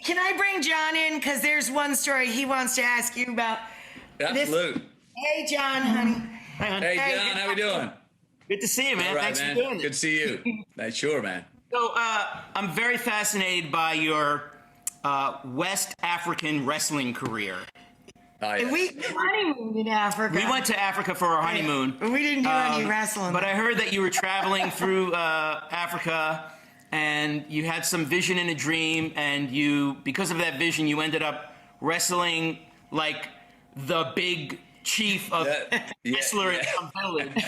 can I bring John in? Because there's one story he wants to ask you about. Absolutely. Hey, John, honey. Hey, John, how we doing? Good to see you, man. All right, Thanks man. for doing Good to this. see you. Sure, man. So, I'm very fascinated by your West African wrestling career. Yes. We honeymooned in Africa. We went to Africa for our honeymoon. We didn't do any wrestling. But I heard that you were traveling through Africa, and you had some vision in a dream, and because of that vision, you ended up wrestling like the big chief of wrestler in some village.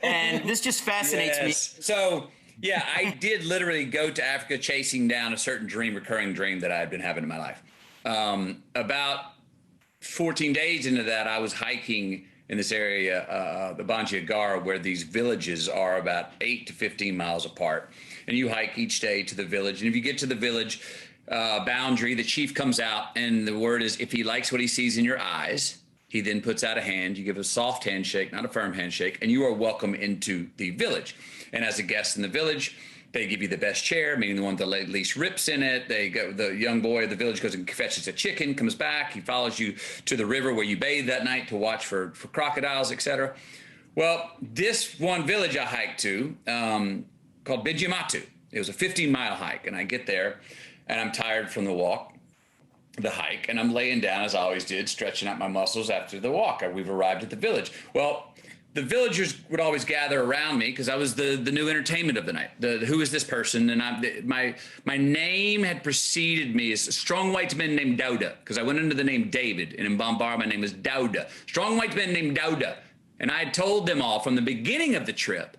And this just fascinates me. So, yeah, I did literally go to Africa chasing down a certain recurring dream that I had been having in my life. About 14 days into that, I was hiking in this area, the Bandiagara, where these villages are about 8 to 15 miles apart. And you hike each day to the village. And if you get to the village boundary, the chief comes out, and the word is, if he likes what he sees in your eyes, he then puts out a hand. You give a soft handshake, not a firm handshake, and you are welcome into the village. And as a guest in the village, they give you the best chair, meaning the one with the least rips in it. The young boy of the village goes and fetches a chicken, comes back. He follows you to the river where you bathe that night to watch for crocodiles, etc. Well, this one village I hiked to, called Bijimatu. It was a 15-mile hike, and I get there, and I'm tired from the hike, and I'm laying down, as I always did, stretching out my muscles after the walk. We've arrived at the village. Well, the villagers would always gather around me because I was the new entertainment of the night. Who is this person? And my name had preceded me as a strong white man named Dauda, because I went under the name David, and in Bambara my name was Dauda. Strong white man named Dauda. And I had told them all from the beginning of the trip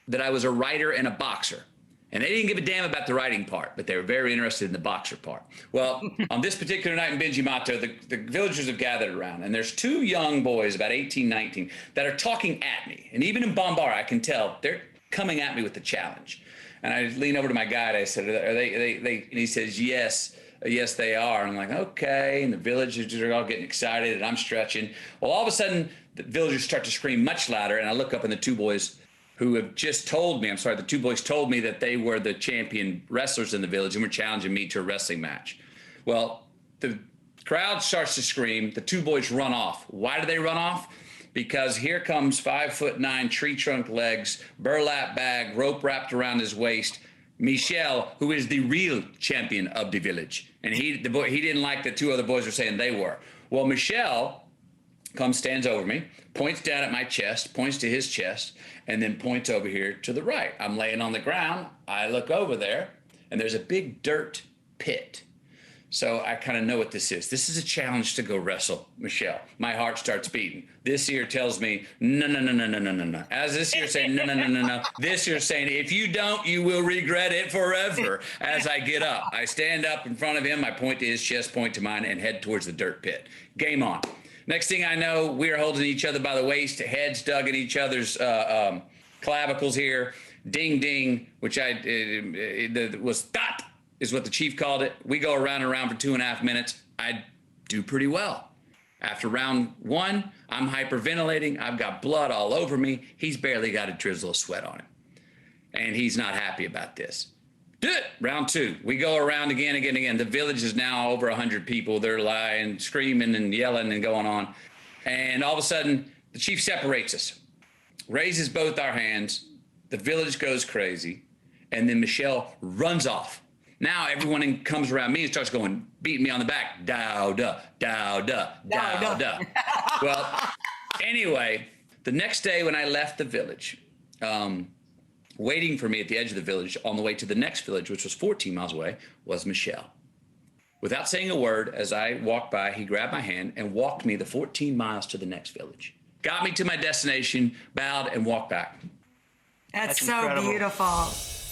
that I was a writer and a boxer. And they didn't give a damn about the writing part, but they were very interested in the boxer part. Well, on this particular night in Bijimatu, the villagers have gathered around, and there's two young boys, about 18, 19, that are talking at me. And even in Bambara, I can tell they're coming at me with a challenge. And I lean over to my guide. I said, are they? And he says, yes, they are. And I'm like, okay. And the villagers are all getting excited, and I'm stretching. Well, all of a sudden, the villagers start to scream much louder, and I look up, and the two boys who have just told me, the two boys told me that they were the champion wrestlers in the village and were challenging me to a wrestling match. Well, the crowd starts to scream. The two boys run off. Why do they run off? Because here comes 5'9", tree trunk legs, burlap bag, rope wrapped around his waist, Michel, who is the real champion of the village. And he didn't like that two other boys were saying they were. Well, Michel stands over me, points down at my chest, points to his chest, and then points over here to the right. I'm laying on the ground. I look over there, and there's a big dirt pit. So I kind of know what this is. This is a challenge to go wrestle, Michelle. My heart starts beating. This ear tells me, no, no, no, no, no, no, no, no. As this ear saying, no, no, no, no, no. This ear saying, if you don't, you will regret it forever. As I get up, I stand up in front of him. I point to his chest, point to mine, and head towards the dirt pit. Game on. Next thing I know, we're holding each other by the waist, heads dug in each other's clavicles here. Ding, ding, which was dot, is what the chief called it. We go around and around for 2.5 minutes. I do pretty well. After round one, I'm hyperventilating. I've got blood all over me. He's barely got a drizzle of sweat on him. And he's not happy about this. Round two, we go around again. The village is now over 100 people. They're lying, screaming and yelling and going on. And all of a sudden, the chief separates us, raises both our hands. The village goes crazy. And then Michelle runs off. Now everyone comes around me and starts beating me on the back. Dauda, Dauda, Dauda. Well, anyway, the next day when I left the village, waiting for me at the edge of the village on the way to the next village, which was 14 miles away, was Michel. Without saying a word, as I walked by, he grabbed my hand and walked me the 14 miles to the next village. Got me to my destination, bowed, and walked back. That's so incredible. beautiful.